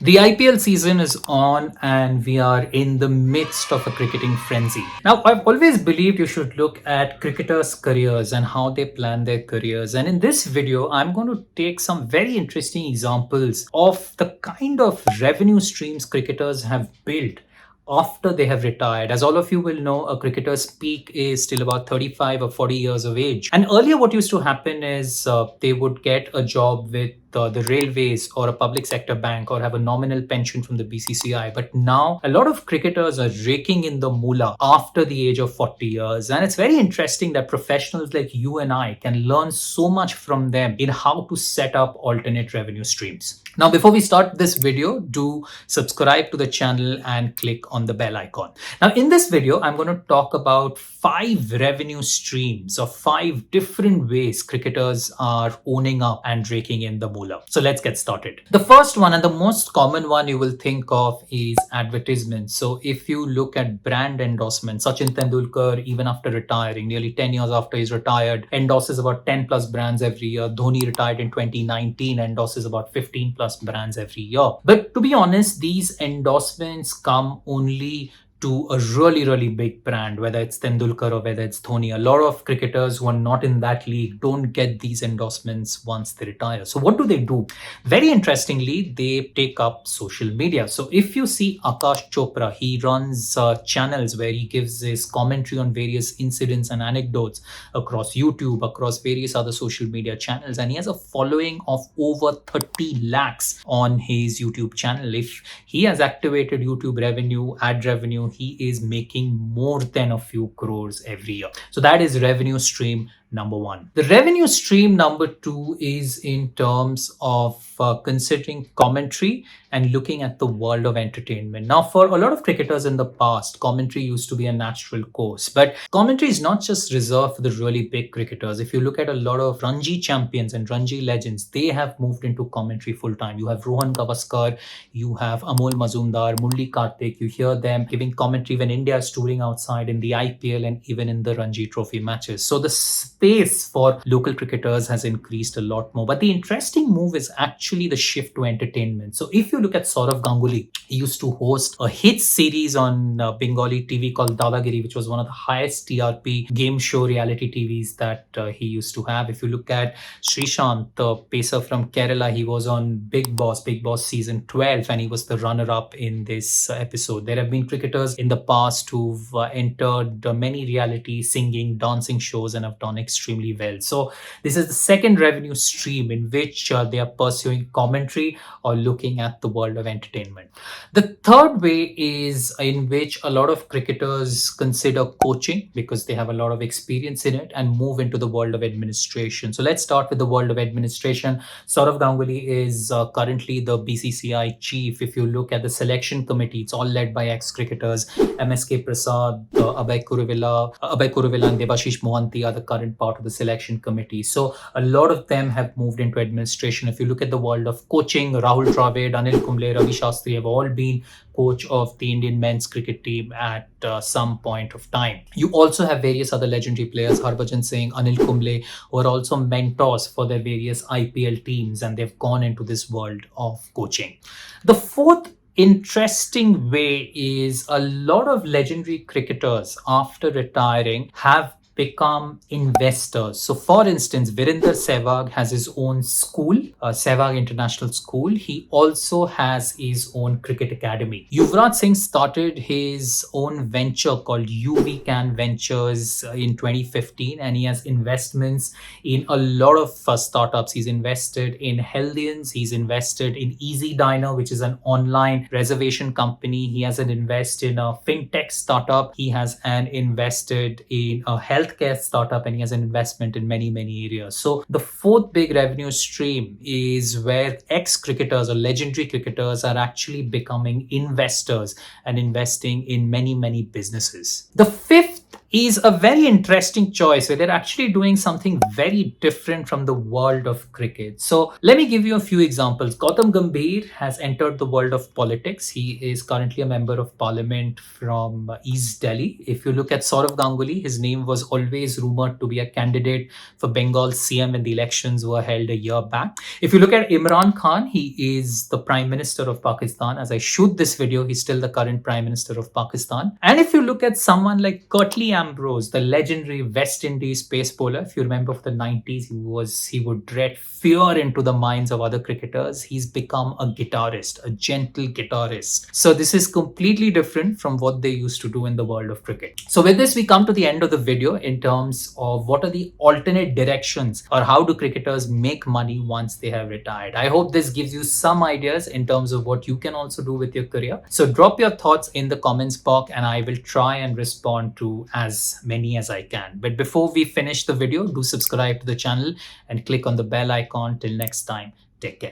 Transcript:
The IPL season is on and we are in the midst of a cricketing frenzy. Now, I've always believed you should look at cricketers' careers and how they plan their careers. And in this video, I'm going to take some very interesting examples of the kind of revenue streams cricketers have built after they have retired. As all of you will know, a cricketer's peak is still about 35 or 40 years of age. And earlier, what used to happen is they would get a job with the railways or a public sector bank or have a nominal pension from the BCCI. But now a lot of cricketers are raking in the moolah after the age of 40 years. And it's very interesting that professionals like you and I can learn so much from them in how to set up alternate revenue streams. Now, before we start this video, do subscribe to the channel and click on the bell icon. Now, in this video, I'm going to talk about 5 revenue streams or 5 different ways cricketers are owning up and raking in the moolah. So let's get started. The first one and the most common one you will think of is advertisement. So if you look at brand endorsement, Sachin Tendulkar, even after retiring, nearly 10 years after he's retired, endorses about 10 plus brands every year. Dhoni retired in 2019, endorses about 15 plus brands every year. But to be honest, these endorsements come only to a really big brand, whether it's Tendulkar or whether it's Dhoni. A lot of cricketers who are not in that league don't get these endorsements once they retire. So what do? Very interestingly, they take up social media. So if you see Aakash Chopra, he runs channels where he gives his commentary on various incidents and anecdotes across YouTube, across various other social media channels. And he has a following of over 30 lakhs on his YouTube channel. If he has activated YouTube revenue, ad revenue, he is making more than a few crores every year. So that is revenue stream number 1. The revenue stream number 2 is in terms of considering commentary and looking at the world of entertainment. Now, for a lot of cricketers in the past, commentary used to be a natural course, but commentary is not just reserved for the really big cricketers. If you look at a lot of Ranji champions and Ranji legends, they have moved into commentary full time. You have Rohan Gavaskar, you have Amol Mazumdar, Murli Kartik. You hear them giving commentary when India is touring outside in the IPL and even in the Ranji Trophy matches. So the space for local cricketers has increased a lot more. But the interesting move is actually the shift to entertainment. So if you look at Saurav Ganguly, he used to host a hit series on Bengali TV called Dadagiri, which was one of the highest TRP game show reality TVs that he used to have. If you look at Srishant, the pacer from Kerala, he was on Big Boss season 12, and he was the runner-up in this episode. There have been cricketers in the past who've entered many reality singing, dancing shows and have done extremely well. So this is the second revenue stream in which they are pursuing commentary or looking at the world of entertainment. The third way is in which a lot of cricketers consider coaching because they have a lot of experience in it and move into the world of administration. So let's start with the world of administration. Saurav Ganguly is currently the BCCI chief. If you look at the selection committee, it's all led by ex-cricketers. MSK Prasad, Abhay Kuruvilla and Debashish Mohanty are the current part of the selection committee. So a lot of them have moved into administration. If you look at the world of coaching, Rahul Dravid, Anil Kumble, Ravi Shastri have all been coach of the Indian men's cricket team at some point of time. You also have various other legendary players, Harbhajan Singh, Anil Kumble, who are also mentors for their various IPL teams, and they've gone into this world of coaching. The fourth interesting way is a lot of legendary cricketers after retiring have become investors. So for instance, Virender Sehwag has his own school, Sehwag International School. He also has his own cricket academy. Yuvraj Singh started his own venture called UV Can Ventures in 2015, and he has investments in a lot of startups. He's invested in Healthians, he's invested in Easy Diner, which is an online reservation company. He has an invest in a fintech startup. He has an invested in a healthcare startup, and he has an investment in many areas. So the fourth big revenue stream is where ex-cricketers or legendary cricketers are actually becoming investors and investing in many businesses. The fifth is a very interesting choice where they're actually doing something very different from the world of cricket. So let me give you a few examples. Gautam Gambhir has entered the world of politics. He is currently a member of parliament from East Delhi. If you look at Saurav Ganguly, his name was always rumored to be a candidate for Bengal's CM when the elections were held a year back. If you look at Imran Khan, he is the Prime Minister of Pakistan. As I shoot this video, he's still the current Prime Minister of Pakistan. And if you look at someone like Curtly Ambrose, the legendary West Indies pace bowler, if you remember of the 90s, he would dread fear into the minds of other cricketers. He's become a guitarist, a gentle guitarist. So this is completely different from what they used to do in the world of cricket. So with this, we come to the end of the video in terms of what are the alternate directions or how do cricketers make money once they have retired. I hope this gives you some ideas in terms of what you can also do with your career. So drop your thoughts in the comments box and I will try and respond to as many as I can. But before we finish the video, do subscribe to the channel and click on the bell icon. Till next time, take care.